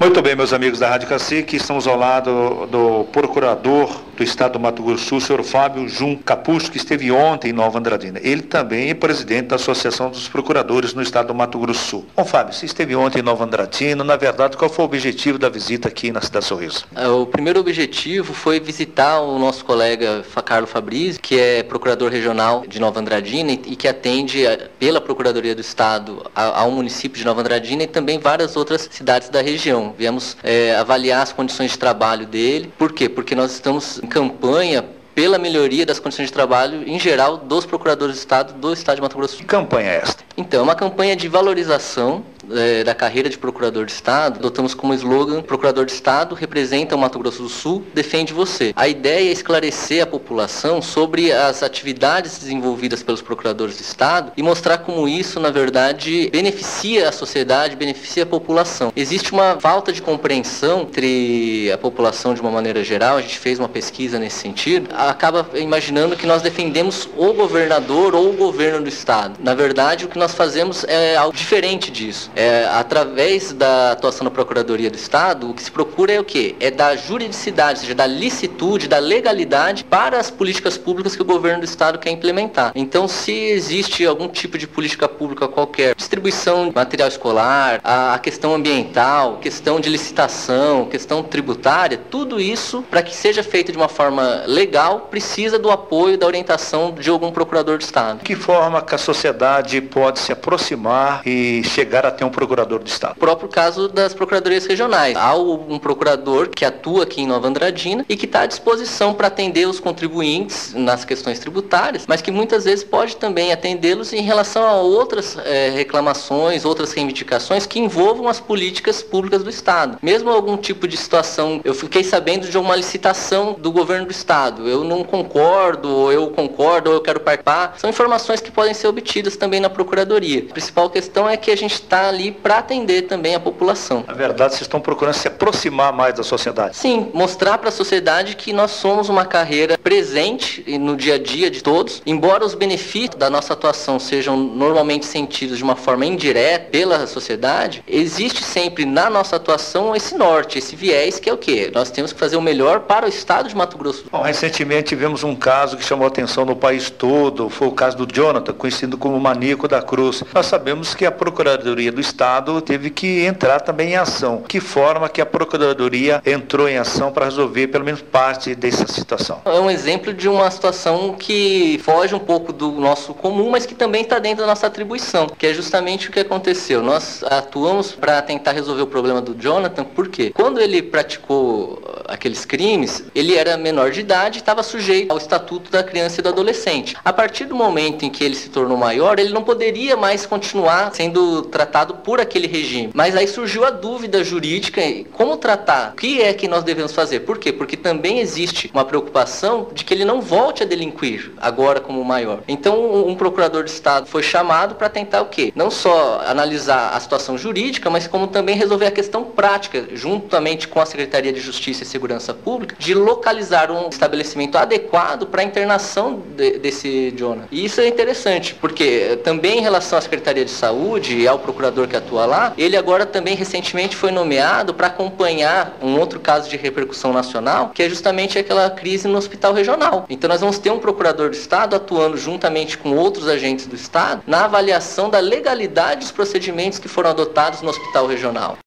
Muito bem, meus amigos da Rádio Cacique, estamos ao lado do procurador do Estado do Mato Grosso do Sul, o senhor Fábio Jun Capucho, que esteve ontem em Nova Andradina. Ele também é presidente da Associação dos Procuradores no Estado do Mato Grosso do Sul. Bom, Fábio, você esteve ontem em Nova Andradina, na verdade, qual foi o objetivo da visita aqui na Cidade Sorriso? O primeiro objetivo foi visitar o nosso colega Carlo Fabrizio, que é procurador regional de Nova Andradina e que atende pela Procuradoria do Estado ao município de Nova Andradina e também várias outras cidades da região. Viemos avaliar as condições de trabalho dele. Por quê? Porque nós estamos em campanha pela melhoria das condições de trabalho em geral dos procuradores do Estado do Estado de Mato Grosso do Sul. Que campanha é esta? Então, é uma campanha de valorização da carreira de procurador de Estado. Adotamos como slogan: procurador de Estado representa o Mato Grosso do Sul, defende você. A ideia é esclarecer a população sobre as atividades desenvolvidas pelos procuradores de Estado e mostrar como isso, na verdade, beneficia a sociedade, beneficia a população. Existe uma falta de compreensão entre a população de uma maneira geral. A gente fez uma pesquisa nesse sentido. Acaba imaginando que nós defendemos o governador ou o governo do Estado. Na verdade, o que nós fazemos é algo diferente disso. Através da atuação da Procuradoria do Estado, o que se procura é o quê? É da juridicidade, ou seja, da licitude, da legalidade para as políticas públicas que o governo do Estado quer implementar. Então, se existe algum tipo de política pública qualquer, distribuição de material escolar, a questão ambiental, questão de licitação, questão tributária, tudo isso, para que seja feito de uma forma legal, precisa do apoio, da orientação de algum procurador do Estado. De que forma que a sociedade pode se aproximar e chegar até um procurador do Estado? O próprio caso das procuradorias regionais. Há um procurador que atua aqui em Nova Andradina e que está à disposição para atender os contribuintes nas questões tributárias, mas que muitas vezes pode também atendê-los em relação a outras reclamações, outras reivindicações que envolvam as políticas públicas do Estado. Mesmo algum tipo de situação, eu fiquei sabendo de uma licitação do governo do Estado, eu não concordo, ou eu concordo, ou eu quero participar, são informações que podem ser obtidas também na Procuradoria. A principal questão é que a gente está ali para atender também a população. Na verdade, vocês estão procurando se aproximar mais da sociedade. Sim, mostrar para a sociedade que nós somos uma carreira presente no dia a dia de todos, embora os benefícios da nossa atuação sejam normalmente sentidos de uma forma indireta pela sociedade, existe sempre na nossa atuação esse norte, esse viés, que é o quê? Nós temos que fazer o melhor para o Estado de Mato Grosso. Bom, recentemente tivemos um caso que chamou a atenção no país todo, foi o caso do Jonathan, conhecido como Maníaco da Cruz. Nós sabemos que a Procuradoria do Estado teve que entrar também em ação. Que forma que a Procuradoria entrou em ação para resolver pelo menos parte dessa situação? É um exemplo de uma situação que foge um pouco do nosso comum, mas que também está dentro da nossa atribuição, que é justamente o que aconteceu. Nós atuamos para tentar resolver o problema do Jonathan, por quê? Quando ele praticou aqueles crimes, ele era menor de idade e estava sujeito ao Estatuto da Criança e do Adolescente. A partir do momento em que ele se tornou maior, ele não poderia mais continuar sendo tratado por aquele regime. Mas aí surgiu a dúvida jurídica, como tratar? O que é que nós devemos fazer? Por quê? Porque também existe uma preocupação de que ele não volte a delinquir agora como maior. Então, um procurador de Estado foi chamado para tentar o quê? Não só analisar a situação jurídica, mas como também resolver a questão prática, juntamente com a Secretaria de Justiça e Segurança Pública, de localizar um estabelecimento adequado para a internação desse Jonathan. E isso é interessante, porque também em relação à Secretaria de Saúde e ao procurador que atua lá, ele agora também recentemente foi nomeado para acompanhar um outro caso de repercussão nacional, que é justamente aquela crise no hospital regional. Então nós vamos ter um procurador do Estado atuando juntamente com outros agentes do Estado na avaliação da legalidade dos procedimentos que foram adotados no hospital regional.